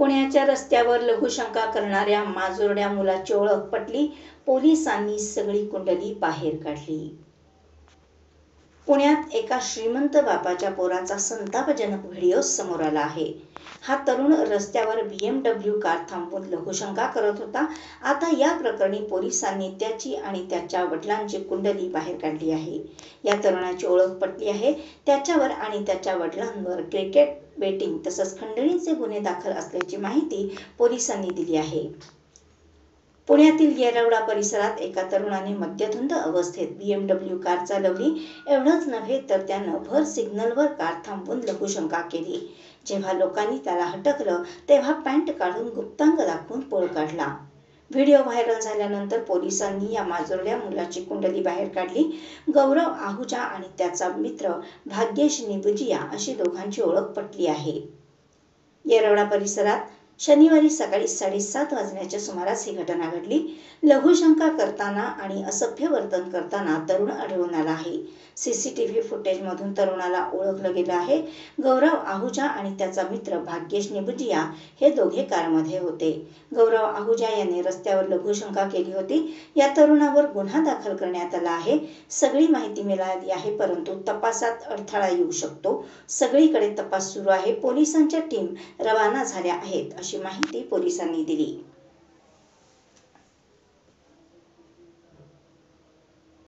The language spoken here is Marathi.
पुण्याच्या रस्त्यावर लघुशंका करणाऱ्या माजोरड्या मुलाची ओळख पटली, पोलिसांनी सगळी कुंडली बाहेर काढली. पुण्यात एका श्रीमंत बापाच्या पोराचा संतापजनक व्हिडिओ समोर आला आहे. हा तरुण रस्त्यावर BMW कार थांबवून लघुशंका करत होता. आता या प्रकरणी पोलिसांनी त्याची आणि त्याच्या वडिलांची कुंडली बाहेर काढली आहे. या तरुणाची ओळख पटली आहे. त्याच्यावर आणि त्याच्या वडिलांवर क्रिकेट बेटिंग तसंच खंडणीचे गुन्हे दाखल असल्याची माहिती पोलिसांनी दिली आहे. पुण्यातील येरवडा परिसरात एका तरुणाने मद्यधुंद अवस्थेत BMW कार चालवली. एवढंच नव्हे तर त्यानं भर सिग्नलवर कार थांबवून लघुशंका केली. जेव्हा लोकांनी त्याला हटकलं तेव्हा पॅन्ट काढून गुप्तांग दाखवून पळ काढला. व्हिडिओ व्हायरल झाल्यानंतर पोलिसांनी या माजोरड्या मुलाची कुंडली बाहेर काढली. गौरव आहुजा आणि त्याचा मित्र भाग्येश निबुजिया अशी दोघांची ओळख पटली आहे. येरवडा परिसरात शनिवारी सकाळी 7:30 वाजण्याच्या सुमारास ही घटना घडली. लघुशंका करताना आणि असभ्य वर्तन करताना तरुण आढळून आला आहे. CCTV फुटेजमधून तरुणाला ओळखलं गेलं आहे. गौरव आहुजा आणि त्याचा मित्र भाग्येश निबुजिया हे दोघे कारमध्ये होते. गौरव आहुजा यांनी रस्त्यावर लघुशंका केली होती. या तरुणावर गुन्हा दाखल करण्यात आला आहे. सगळी माहिती मिळाली आहे, परंतु तपासात अडथळा येऊ शकतो. सगळीकडे तपास सुरू आहे. पोलिसांच्या टीम रवाना झाल्या आहेत, अशी माहिती पोलिसांनी दिली.